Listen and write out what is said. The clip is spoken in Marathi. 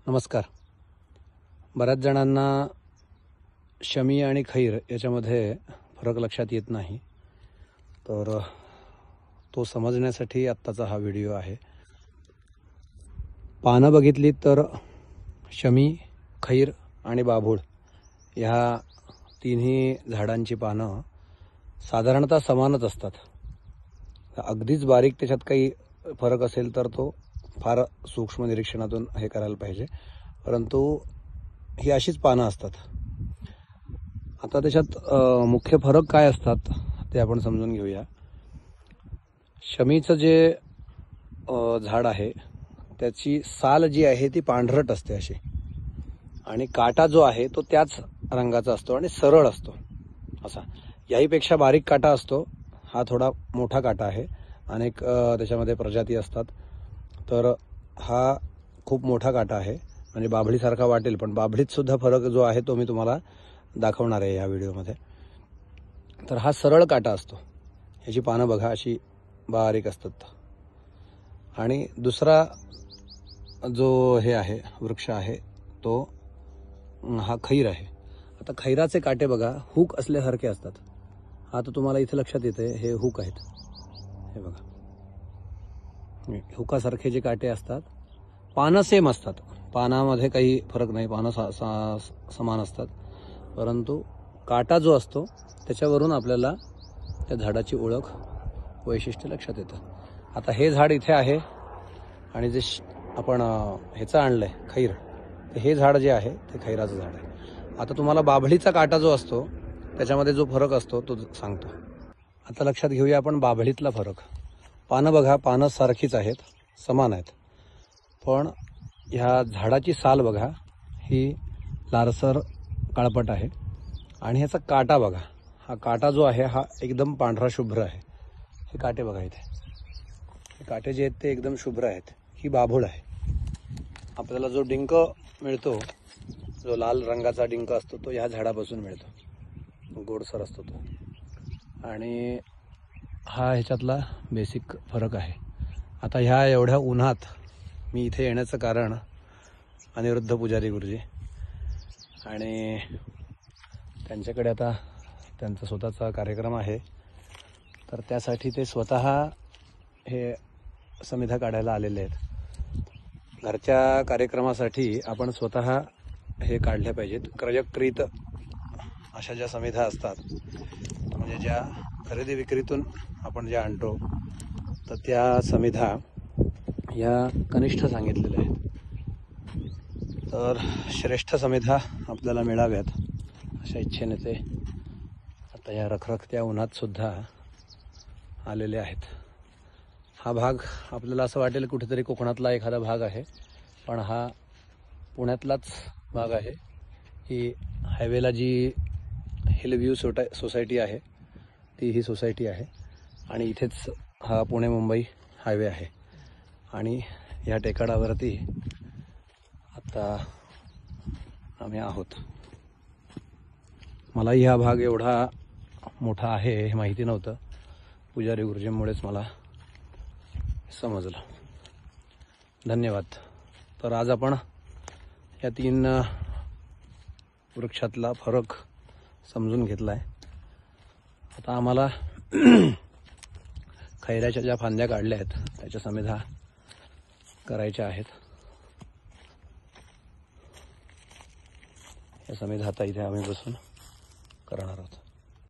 नमस्कार. बऱ्याच जणांना शमी आणि खैर याच्यामध्ये फरक लक्षात येत नाही, तर तो समजण्यासाठी आत्ताचा हा व्हिडिओ आहे. पानं बघितली तर शमी, खैर आणि बाभूळ ह्या तिन्ही झाडांची पानं साधारणतः समानच असतात. अगदीच बारीक त्याच्यात काही फरक असेल तर तो फार सूक्ष्म निरीक्षणातून हे करायला पाहिजे, परंतु ही अशीच पानं असतात. आता त्याच्यात मुख्य फरक काय असतात ते आपण समजून घेऊया. शमीचं जे झाड आहे त्याची साल जी आहे ती पांढरट असते अशी, आणि काटा जो आहे तो त्याच रंगाचा असतो आणि सरळ असतो असा. याहीपेक्षा बारीक काटा असतो, हा थोडा मोठा काटा आहे. अनेक त्याच्यामध्ये प्रजाती असतात, तर हा खूप मोठा काटा आहे, म्हणजे बाभळीसारखा वाटेल, पण बाभळीत सुद्धा फरक जो आहे तो मी तुम्हाला दाखवणार आहे या व्हिडिओमध्ये. तर हा सरळ काटा असतो, ह्याची पानं बघा अशी बारीक असतात. आणि दुसरा जो हे आहे वृक्ष आहे तो हा खैर आहे. आता खैराचे काटे बघा हुक असल्यासारखे असतात. आता तुम्हाला इथे लक्षात येते हे हुक आहेत, हे बघा हुकासारखे जे काटे असतात. पानं सेम असतात, पानामध्ये काही फरक नाही, पानं समान असतात, परंतु काटा जो असतो त्याच्यावरून आपल्याला त्या झाडाची ओळख वैशिष्ट्य लक्षात येतं. आता हे झाड इथे आहे आणि जे आपण ह्याचं आणलंय खैर, तर हे झाड जे आहे ते खैराचं झाड आहे. आता तुम्हाला बाभळीचा काटा जो असतो त्याच्यामध्ये जो फरक असतो तो सांगतो. आता लक्षात घेऊया आपण बाभळीतला फरक. पानं बघा, पानं सारखीच आहेत, समान आहेत, पण ह्या झाडाची साल बघा ही लालसर काळपट आहे, आणि ह्याचा काटा बघा, हा काटा जो आहे हा एकदम पांढरा शुभ्र आहे. हे काटे बघा इथे, हे काटे जे आहेत ते एकदम शुभ्र आहेत. ही बाभूळ आहे. आपल्याला जो डिंक मिळतो, जो लाल रंगाचा डिंक असतो तो ह्या झाडापासून मिळतो, गोडसर असतो तो. आणि हा ह्याच्यातला बेसिक फरक आहे. आता ह्या एवढ्या उन्हात मी इथे येण्याचं कारण अनिरुद्ध पुजारी गुरुजी, आणि त्यांच्याकडे आता त्यांचा स्वतःचा कार्यक्रम आहे, तर त्यासाठी ते स्वतः हे समिधा काढायला आलेले आहेत. घरच्या कार्यक्रमासाठी आपण स्वतः हे काढल्या पाहिजेत. क्रयक्रीत अशा ज्या समिधा असतात, म्हणजे ज्या खरेदी विक्रीतून आपण ज्या आणतो, तर त्या समिधा या कनिष्ठ सांगितलेल्या आहेत. तर श्रेष्ठ समिधा आपल्याला मिळाव्यात अशा इच्छेने ते आता या रखरखत्या उन्हात सुद्धा आलेले आहेत. हा भाग आपल्याला असं वाटेल कुठेतरी कोकणातला एखादा भाग आहे, पण हा पुण्यातलाच भाग आहे. ही हायवेला जी हिलव्ह्यू सोसायटी आहे ती ही सोसायटी आहे, आणि इथेच हा पुणे मुंबई हायवे आहे. आणि या टेकाडावरती आता आम्ही आहोत. मलाही हा भाग एवढा मोठा आहे हे माहिती नव्हतं, पुजारी गुरुजींमुळेच मला समजलं. धन्यवाद. तर आज आपण या 3 वृक्षातला फरक समजून घेतला आहे. आता आम्हाला खैराच्या ज्या फांद्या काढल्या आहेत त्याच्या समिधा करायच्या आहेत. या समिधा आता इथे आम्ही बसून करणार आहोत.